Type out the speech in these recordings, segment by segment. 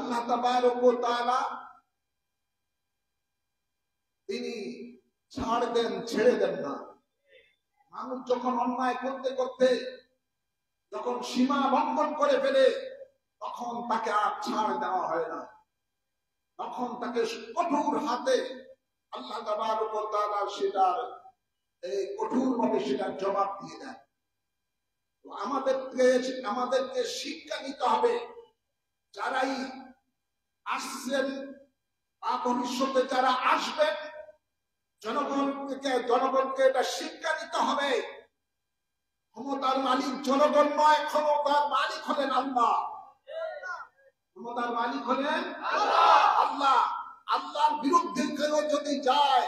আল্লাহ তাবারক ওয়া তাআলা তিনি ছাড় দেন, ছেড়ে দেন না। মানুষ যখন অন্যায় করতে করতে যখন সীমা লঙ্ঘন করে ফেলে তখন তাকে আর ছাড় দেওয়া হয় না, তখন তাকে কঠোর হাতে আল্লাহ তাবারক ওয়া তাআলা সেটার কঠোরভাবে সেটার জবাব দিয়ে দেন। আমাদেরকে শিক্ষা নিতে হবে, যারাই আসছেন বা ভবিষ্যতে যারা আসবেন, জনগণকে এটা শিক্ষা নিতে হবে। ক্ষমতার মালিক জনগণ নয়, ক্ষমতার মালিক হলেন আল্লাহ। ক্ষমতার মালিক হলেন আল্লাহ। আল্লাহর বিরুদ্ধে কেউ যদি যায়,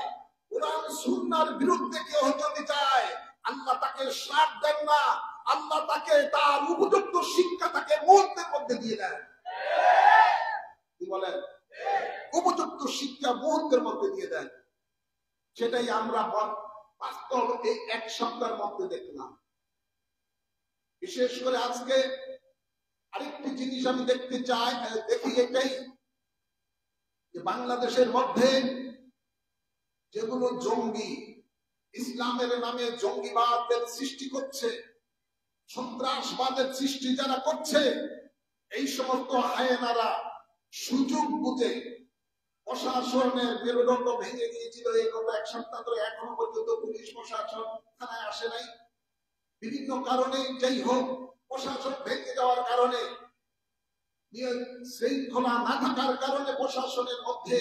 কোরআন সুন্নাহর বিরুদ্ধে কেউ যদি যায়, আল্লাহ তাকে সাথ দেন না, আল্লাহ তাকে তার উপযুক্ত শিক্ষা তাকে মুহূর্তের মধ্যে দিয়ে দেন। কি বলেন? উপযুক্ত শিক্ষা মুহূর্তের মধ্যে দিয়ে দেন। সেটাই আমরা বাস্তব এই এক সপ্তাহের মধ্যে দেখলাম। বিশেষ করে আজকে আরেকটি জিনিস আমি দেখতে চাই, দেখি এটাই যে বাংলাদেশের মধ্যে যেগুলো জঙ্গি, ইসলামের নামে জঙ্গিবাদের সৃষ্টি করছে, সন্ত্রাসবাদের সৃষ্টি যারা করছে, এই সমস্ত হায়েনারা সুযোগ বুঝে প্রশাসনের মেরুদণ্ড ভেঙে দিয়েছিল। এই গত এক সপ্তাহ ধরে এখনো পর্যন্ত পুলিশ প্রশাসন থানায় আসে নাই। বিভিন্ন কারণে, যাই হোক, প্রশাসন ভেঙে যাওয়ার কারণে, শৃঙ্খলা না থাকার কারণে প্রশাসনের মধ্যে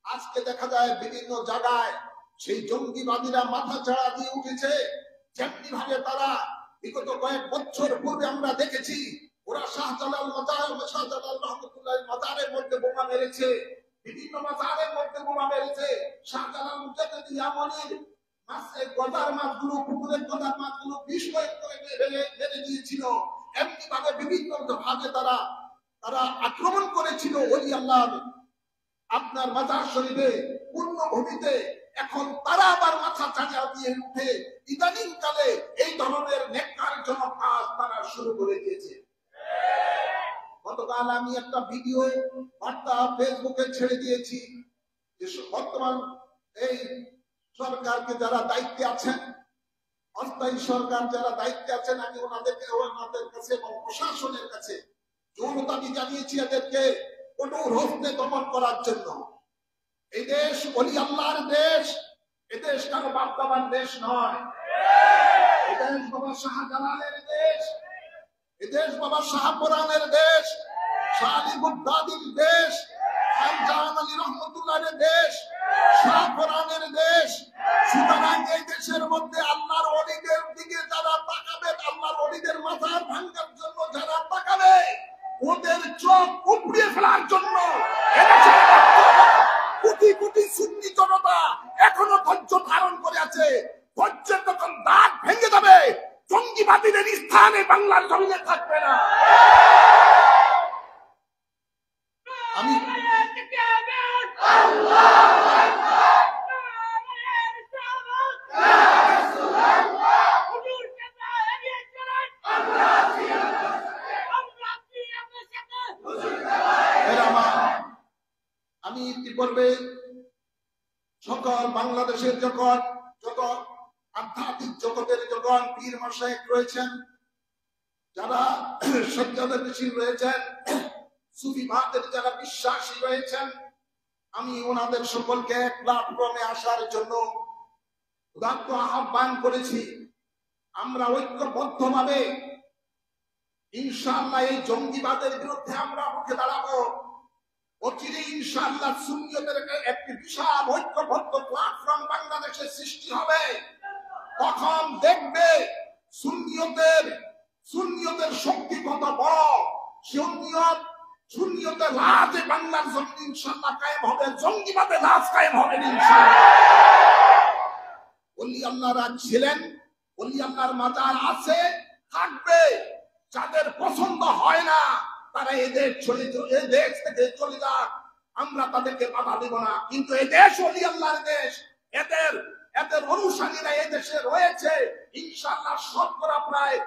আজকে দেখা যায় বিভিন্ন জায়গায় সেই জঙ্গিবাদীরা মাথা চাড়া দিয়ে উঠেছে। যেমনি ভাবে তারা বিগত কয়েক বছর পূর্বে আমরা দেখেছি, ওরা শাহজালাল রহমতুল্লাহ মাজারের মধ্যে বোমা মেরেছে, বিভিন্ন মাজারের মধ্যে বোমা মেরেছে। শাহজালাল মুজাদ্দিদির গজার মাছগুলো, পুকুরের গজার মাছগুলো বিষ প্রয়োগ করে মেরে দিয়েছিল। এমনি ভাবে বিভিন্ন ভাবে তারা আক্রমণ করেছিল ওলি আল্লাহর আপনার মাজার শরীফে, পূর্ণভূমিতে। এখন তারা আবার মাথা চাঁচা দিয়ে উঠে ইদানিং কালে এই ধরনের নেককারজনক কাজ তারা শুরু করে দিয়েছে। গতকাল আমি একটা ভিডিও বার্তা ফেসবুকে ছেড়ে দিয়েছি যে বর্তমান এই সরকারকে যারা দায়িত্বে আছেন, অস্থায়ী সরকার যারা দায়িত্বে আছেন, আমি ওনাদের কাছে এবং প্রশাসনের কাছে জোর দাবি জানিয়েছি এদেরকে কঠোর হস্তে দমন করার জন্য। এই দেশ ওলি আল্লাহর দেশ, এদেশ কারো বাপ দাদার দেশ নয়। এদেশ বাবা শাহজালালের দেশ, এদেশ বাবা শাহপুরানের দেশ, শাহ আলী মুগদাদির দেশ, খানজাহান আলী রহমতুল্লাহের দেশ, শাহপুরানের দেশ। সুতরাং এই দেশের মধ্যে আল্লাহর ওলিদের দিকে যারা তাকাবে, আল্লাহর ওলিদের মাথার ভাঙার জন্য যারা তাকাবে, ওদের চোখ উপড়িয়ে ফেলার জন্য কোটি কোটি সুন্নি জনতা এখনো ধৈর্য ধারণ করে আছে। ধৈর্যের যখন দাঁত ভেঙে যাবে, জঙ্গিবাদীদের স্থানে বাংলার জমিনে থাকবে না। আমি ইতিপূর্বে সকল বাংলাদেশের যত আধ্যাত্মিক জগতের যখন পীর মাশায়েখ রয়েছেন, যারা সজ্জাদশীল রয়েছেন, সুফিবাদের যারা বিশ্বাসী রয়েছেন, আমি ওনাদের সকলকে এক প্ল্যাটফর্মে আসার জন্য উদাত্ত আহ্বান করেছি। আমরা ঐক্যবদ্ধভাবে ইনশাআল্লাহ এই জঙ্গিবাদের বিরুদ্ধে আমরা উঠে দাঁড়াবো। অচিরে ইনশাআল্লাহ সুন্নিয়তের একটি বিশাল ঐক্যবদ্ধ প্ল্যাটফর্ম বাংলাদেশে সৃষ্টি হবে। তখন দেখবে সুন্নিয়তের শক্তি কত বড়। সুন্নিয়তের রাজে বাংলার জমিন ইনশাআল্লাহ কায়েম হবে, জঙ্গিবাদের রাজ কায়েম হবে ইনশাআল্লাহ। ওলি আল্লাহরা ছিলেন, ওলি আল্লাহর মাজার আছে, থাকবে। যাদের পছন্দ হয় না তারা এই দেশ থেকে চলে যাক, আমরা তাদেরকে বাধা দেব না। কিন্তু এই দেশ ওলি আল্লাহর দেশ, এদের অনুসারীরা এই দেশে রয়েছে। ইনশাআল্লাহ শতকরা প্রায়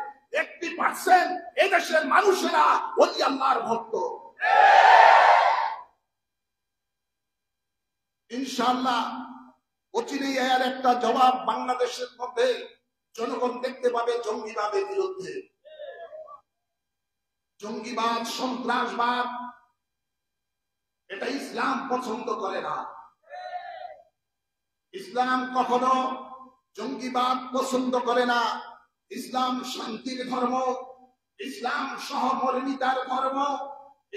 80% এই দেশের মানুষেরা ওলি আল্লাহর ভক্ত। ইনশাআল্লাহ অচিরেই এর একটা জবাব বাংলাদেশের মধ্যে জনগণ দেখতে পাবে জঙ্গিবাদের বিরুদ্ধে। জঙ্গিবাদ, সন্ত্রাসবাদ এটা ইসলাম পছন্দ করে না। ইসলাম কখনো জঙ্গিবাদ পছন্দ করে না। ইসলাম শান্তির ধর্ম, ইসলাম সহমর্মিতার ধর্ম,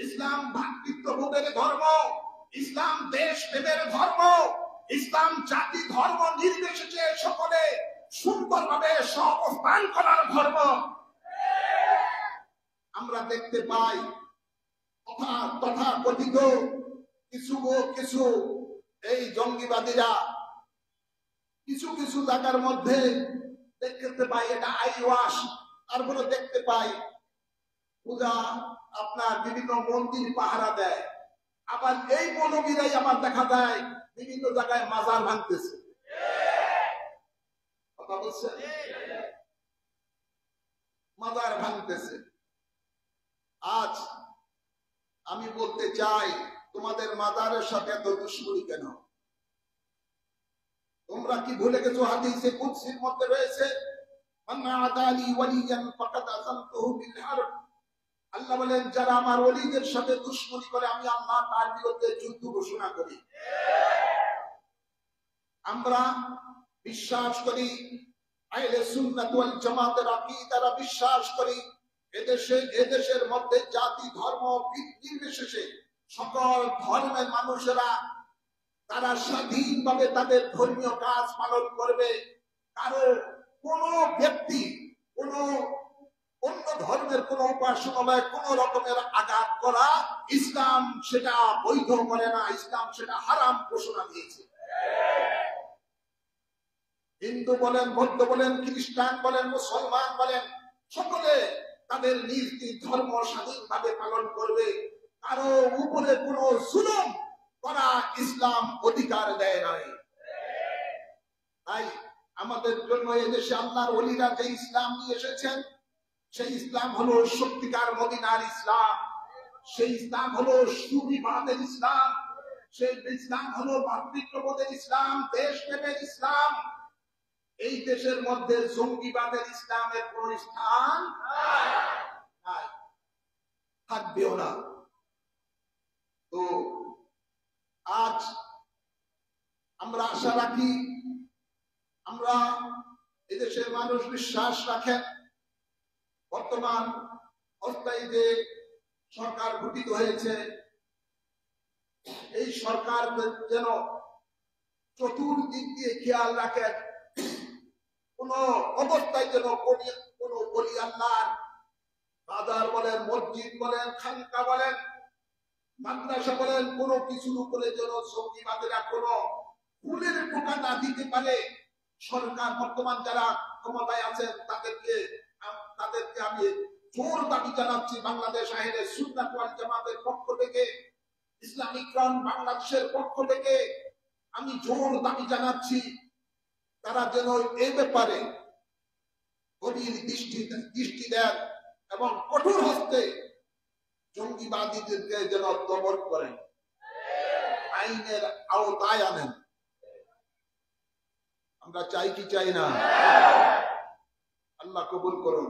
ইসলাম ভ্রাতৃত্ববোধের ধর্ম, ইসলাম দেশপ্রেমের ধর্ম, ইসলাম জাতি ধর্ম নির্বিশেষে সকলে সুন্দরভাবে সহাবস্থান করার ধর্ম। আমরা দেখতে পাই তথা কথিত কিছু এই জঙ্গিবাদীরা কিছু কিছু জায়গার মধ্যে দেখতে পাই এটা আইওয়াস। তারপরে দেখতে পাই পূজা আপনার বিভিন্ন মন্দির পাহারা দেয়। আবার এই মৌলবীরাই আবার দেখা যায় বিভিন্ন জায়গায় মাজার ভাঙতেছে। কথা বলছে, মাজার ভাঙতেছে। আজ আমি বলতে চাই তোমাদের মাজারের সাথে এত দুশ্মনী কেন? তোমরা কি ভুলে গেছো হাদিসে কুদসির মধ্যে রয়েছে মান আদালি ওয়ালিয়ান ফাকাদ আযানতুহু বিল হারব। আল্লাহ বলেন যারা আমার ওলিদের সাথে দুশমনী করে আমি আল্লাহ তার বিরুদ্ধে যুদ্ধ ঘোষণা করি। আমরা বিশ্বাস করি আহলে সুন্নাত ওয়াল জামাতের আকীদারা বিশ্বাস করি এদেশের মধ্যে জাতি ধর্ম নির্বিশেষে সকল ধর্মের মানুষেরা তারা স্বাধীনভাবে তাদের ধর্মীয় কাজ পালন করবে। কারো কোন ব্যক্তি কোন অন্য ধর্মের কোন উপাসনালয়ে কোন রকমের আঘাত করা ইসলাম সেটা বৈধ করে না। ইসলাম সেটা হারাম ঘোষণা দিয়েছে। হিন্দু বলেন, বৌদ্ধ বলেন, খ্রিস্টান বলেন, মুসলমান বলেন, সকলে তাদের নিজ নিজ ধর্ম স্বাধীনভাবে পালন করবে। কারো উপরে কোন জুলুম করা ইসলাম অধিকার দেয় নাই। তাই আমাদের জন্য এদেশে আল্লাহর ওলিরা যে ইসলাম নিয়ে এসেছেন সেই ইসলাম হলো সত্যিকার মদিনার ইসলাম। সেই ইসলাম হলো সুবিবাদের ইসলাম। সেই ইসলাম হলো ভাতৃত্ববোধের ইসলাম, দেশপ্রেমের ইসলাম। এই দেশের মধ্যে জঙ্গিবাদের ইসলামের কোন স্থান নাই, থাকবেও না। তো আজ আমরা আশা রাখি, আমরা এদেশের মানুষ বিশ্বাস রাখেন বর্তমান অস্থায়ী যে সরকার গঠিত হয়েছে এই সরকার যেন চতুর্দিক দিয়ে খেয়াল রাখেন কোন অবস্থায় যেন কোন ওলি আল্লাহর বাজার বলেন, মসজিদ বলেন, খানকা বলেন, মাদ্রাসা বলেন, কোন কিছুর উপরে যেন জঙ্গিবাদীরা কোন ফুলের টোকা না দিতে পারে। সরকার বর্তমান যারা ক্ষমতায় আছেন তাদেরকে আমি জোর দাবি জানাচ্ছি বাংলাদেশ আহলে সুন্নাত ওয়াল জামাতের পক্ষ থেকে, ইসলামিক ফ্রন্ট বাংলাদেশের পক্ষ থেকে আমি জোর দাবি জানাচ্ছি তারা যেন এই ব্যাপারে গভীর দৃষ্টি দেন এবং কঠোর হস্তে জঙ্গিবাদীদেরকে যেন দমন করেন, আইনের আওতায় আনেন। আমরা চাই কি চাই না? আল্লাহ কবুল করুন।